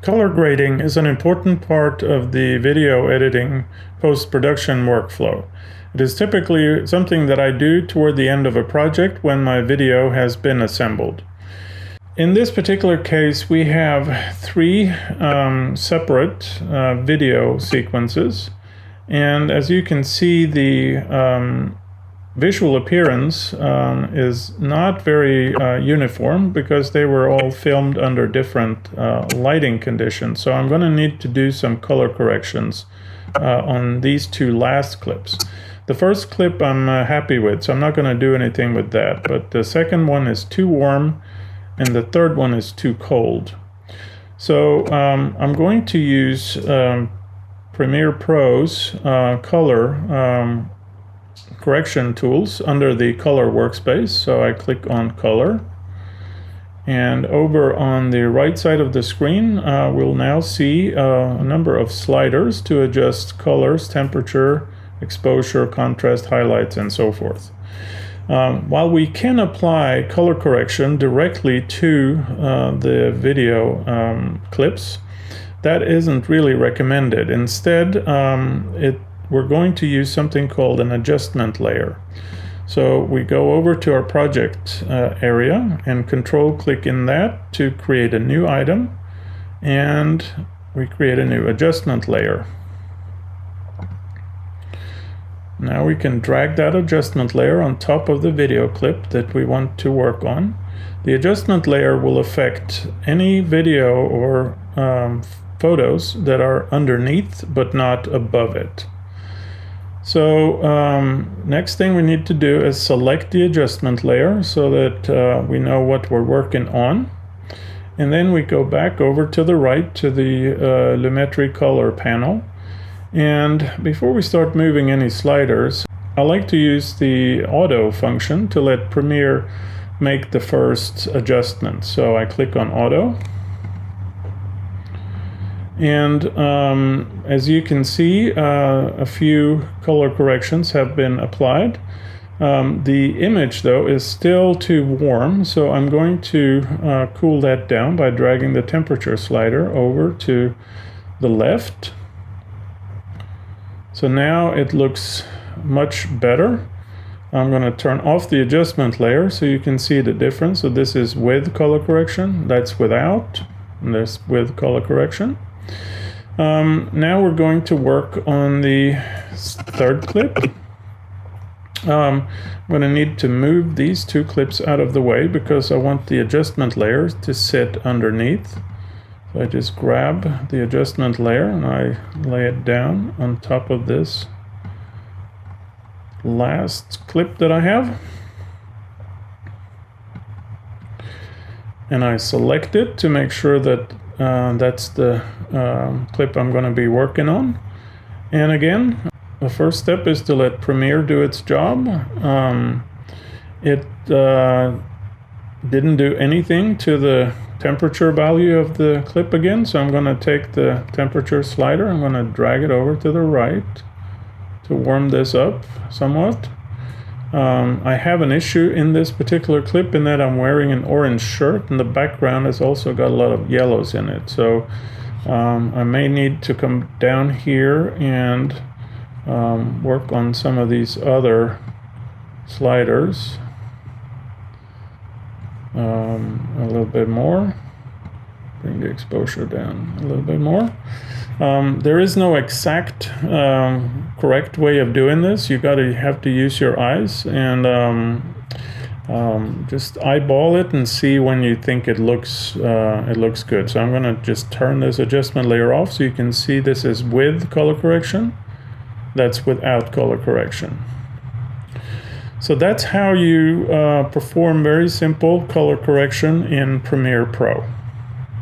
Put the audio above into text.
Color grading is an important part of the video editing post-production workflow. It is typically something that I do toward the end of a project when my video has been assembled. In this particular case, we have three separate video sequences, and as you can see, the visual appearance is not very uniform because they were all filmed under different lighting conditions. So I'm going to need to do some color corrections on these two last clips. The first clip I'm happy with, so I'm not going to do anything with that. But the second one is too warm and the third one is too cold. So I'm going to use Premiere Pro's color correction tools under the color workspace. So I click on color, and over on the right side of the screen we'll now see a number of sliders to adjust colors, temperature, exposure, contrast, highlights, and so forth. While we can apply color correction directly to the video clips, that isn't really recommended. Instead, we're going to use something called an adjustment layer. So we go over to our project area and control-click in that to create a new item, and we create a new adjustment layer. Now we can drag that adjustment layer on top of the video clip that we want to work on. The adjustment layer will affect any video or photos that are underneath but not above it. So next thing we need to do is select the adjustment layer so that we know what we're working on. And then we go back over to the right to the Lumetri color panel. And before we start moving any sliders, I like to use the auto function to let Premiere make the first adjustment. So I click on auto. And as you can see, a few color corrections have been applied. The image, though, is still too warm, so I'm going to cool that down by dragging the temperature slider over to the left. So now it looks much better. I'm going to turn off the adjustment layer so you can see the difference. So this is with color correction, that's without, and this with color correction. Now we're going to work on the third clip. I'm going to need to move these two clips out of the way because I want the adjustment layers to sit underneath. So I just grab the adjustment layer and I lay it down on top of this last clip that I have. And I select it to make sure that that's the clip I'm going to be working on. And again, the first step is to let Premiere do its job. It didn't do anything to the temperature value of the clip again, so I'm going to take the temperature slider, I'm going to drag it over to the right to warm this up somewhat. I have an issue in this particular clip in that I'm wearing an orange shirt and the background has also got a lot of yellows in it. So I may need to come down here and work on some of these other sliders a little bit more. Bring the exposure down a little bit more. There is no exact correct way of doing this. You have to use your eyes and just eyeball it and see when you think it looks good. So I'm going to just turn this adjustment layer off so you can see this is with color correction. That's without color correction. So that's how you perform very simple color correction in Premiere Pro.